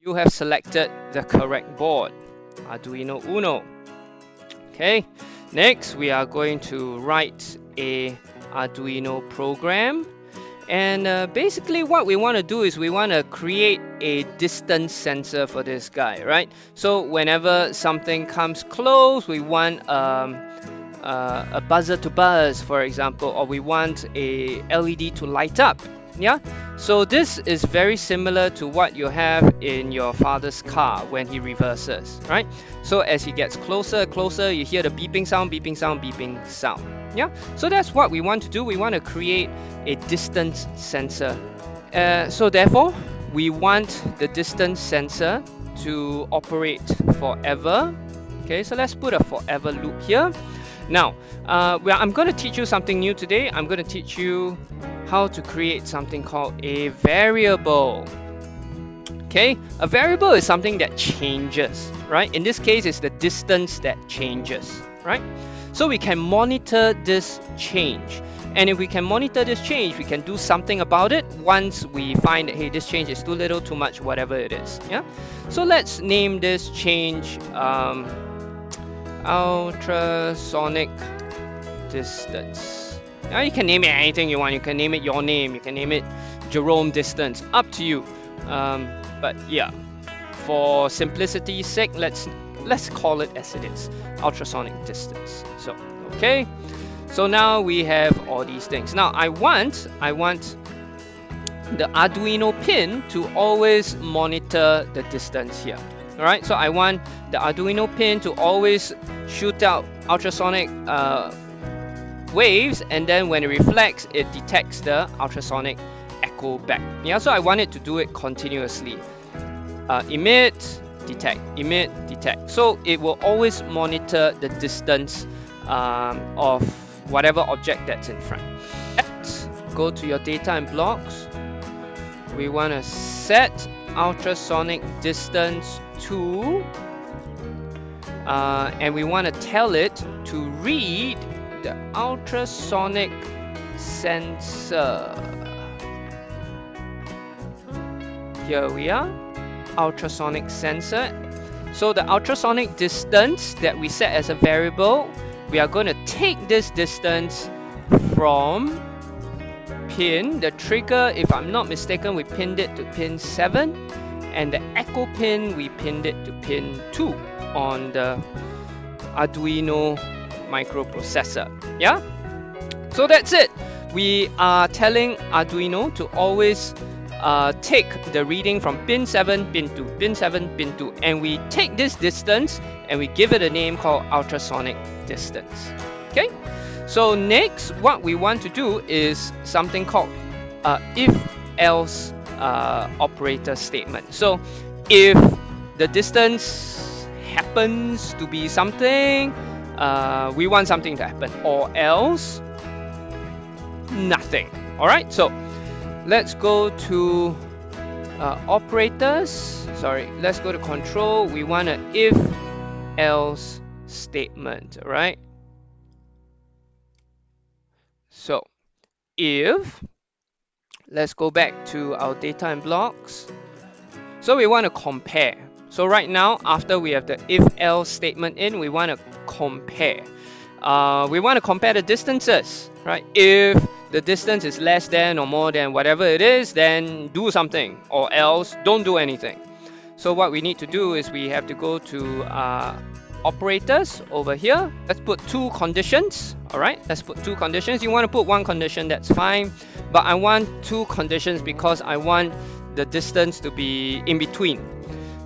you have selected the correct board, Arduino Uno. Okay, next we are going to write a Arduino program. And basically what we want to do is we want to create a distance sensor for this guy, right? So whenever something comes close, we want a buzzer to buzz, for example, or we want a LED to light up. Yeah, so this is very similar to what you have in your father's car when he reverses, right? So as he gets closer, you hear the beeping sound, beeping sound, beeping sound. Yeah, so that's what we want to do. We want to create a distance sensor. So therefore, we want the distance sensor to operate forever. Okay, so let's put a forever loop here. Now, I'm going to teach you something new today. I'm going to teach you how to create something called a variable. Okay, a variable is something that changes, right? In this case, it's the distance that changes, right? So we can monitor this change. And if we can monitor this change, we can do something about it once we find that, hey, this change is too little, too much, whatever it is. Yeah. So let's name this change ultrasonic distance. Now you can name it anything you want. You can name it your name. You can name it Jerome distance. Up to you. But yeah, for simplicity's sake, let's call it as it is, ultrasonic distance. So okay. So now we have all these things. Now I want the Arduino pin to always monitor the distance here. All right. So I want the Arduino pin to always shoot out ultrasonic waves, and then when it reflects, it detects the ultrasonic echo back. Yeah. So I want it to do it continuously. Emit, detect, emit, detect. So it will always monitor the distance of whatever object that's in front. Let's go to your data and blocks. We want to set ultrasonic distance to, and we want to tell it to read the ultrasonic sensor. Here we are, ultrasonic sensor. So the ultrasonic distance that we set as a variable, we are going to take this distance from pin, the trigger, if I'm not mistaken, we pinned it to pin 7, and the echo pin, we pinned it to pin 2 on the Arduino microprocessor. Yeah? So that's it. We are telling Arduino to always take the reading from pin 7, pin 2, pin 7, pin 2, and we take this distance and we give it a name called ultrasonic distance. Okay, so next what we want to do is something called if-else operator statement. So if the distance happens to be something, we want something to happen, or else nothing. All right, so let's go to operators. Sorry, let's go to control. We want an if-else statement, right? So if, let's go back to our data and blocks. So we want to compare. So right now, after we have the if-else statement in, we want to compare. We want to compare the distances, right? If the distance is less than or more than whatever it is, then do something, or else don't do anything. So what we need to do is we have to go to operators over here. Let's put 2 conditions. All right, let's put 2 conditions. You want to put 1 condition, that's fine, but I want 2 conditions because I want the distance to be in between.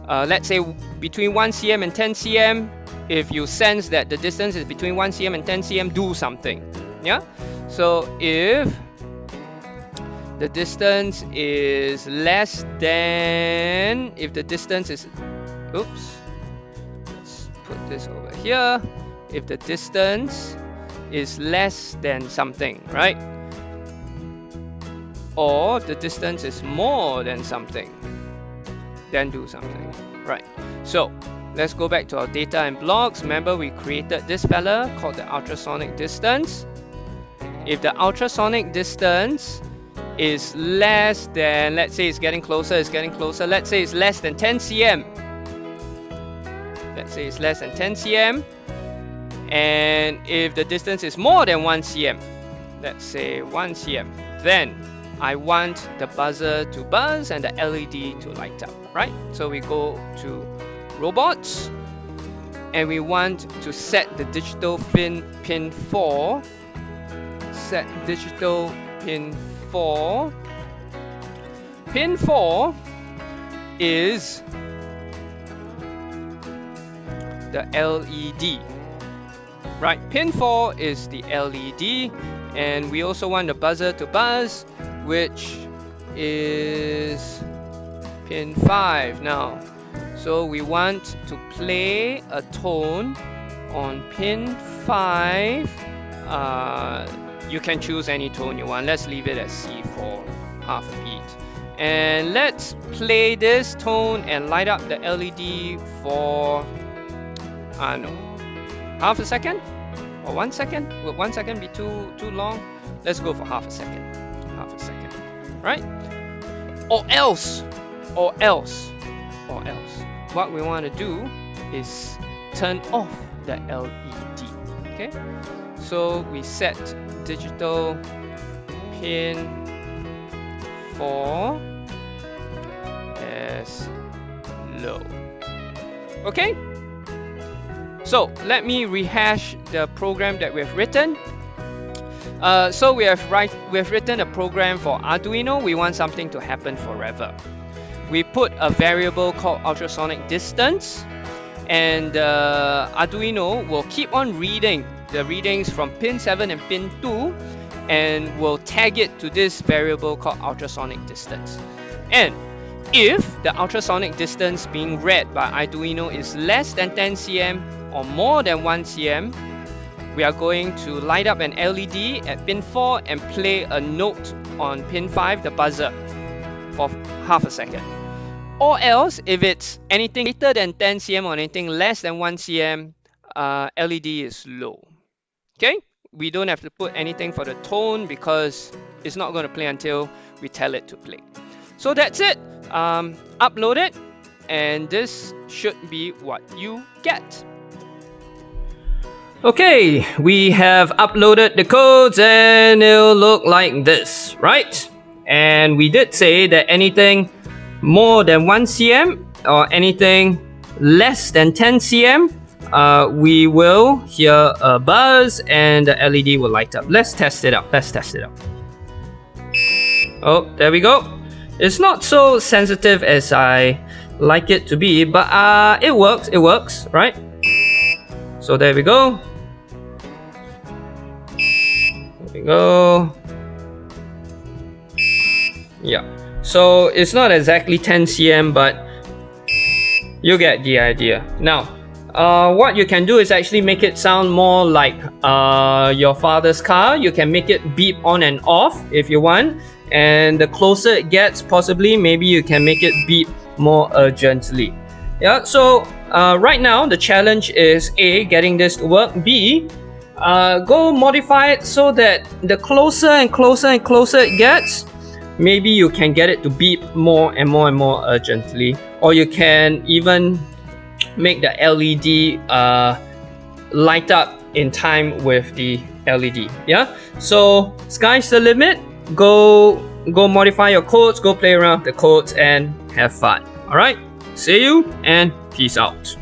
Let's say between 1 cm and 10 cm. If you sense that the distance is between 1 cm and 10 cm, do something. Yeah. So if the distance is less than, if the distance is, oops, let's put this over here. If the distance is less than something, right? Or if the distance is more than something, then do something, right? So let's go back to our data and blocks. Remember, we created this fella called the ultrasonic distance. If the ultrasonic distance is less than, let's say it's getting closer, let's say it's less than 10 cm. Let's say it's less than 10 cm. And if the distance is more than 1 cm, let's say 1 cm, then I want the buzzer to buzz and the LED to light up, right? So we go to robots, and we want to set the digital pin 4. Set digital pin 4. Pin 4 is the LED. Right, pin 4 is the LED, and we also want the buzzer to buzz, which is pin 5 now. So we want to play a tone on pin 5. You can choose any tone you want. Let's leave it as C for half a beat. And let's play this tone and light up the LED for, I don't know, half a second or 1 second. Will 1 second be too long? Let's go for half a second. Half a second, right? Or else, what we want to do is turn off the LED. Okay, so we set digital pin 4 as low. Okay. So let me rehash the program that we've written. So we've written a program for Arduino. We want something to happen forever. We put a variable called ultrasonic distance, and Arduino will keep on reading the readings from pin 7 and pin 2, and will tag it to this variable called ultrasonic distance. And if the ultrasonic distance being read by Arduino is less than 10 cm or more than 1 cm, we are going to light up an LED at pin 4 and play a note on pin 5, the buzzer, for half a second. Or else, if it's anything greater than 10 cm or anything less than 1 cm, LED is low. Okay? We don't have to put anything for the tone because it's not going to play until we tell it to play. So that's it. Upload it, and this should be what you get. Okay, we have uploaded the codes and it'll look like this, right? And we did say that anything more than 1 cm or anything less than 10 cm, we will hear a buzz and the LED will light up. Let's test it out. Oh, there we go. It's not so sensitive as I like it to be, but it works, right? So there we go. Yeah, so it's not exactly 10 cm, but you get the idea. Now, what you can do is actually make it sound more like your father's car. You can make it beep on and off if you want, and the closer it gets, possibly maybe you can make it beep more urgently. Yeah, so right now the challenge is A, getting this to work, B, go modify it so that the closer and closer it gets, maybe you can get it to beep more and more urgently, or you can even make the LED light up in time with the LED. Yeah, so sky's the limit. Go modify your codes, go play around with the codes and have fun. All right, see you and peace out.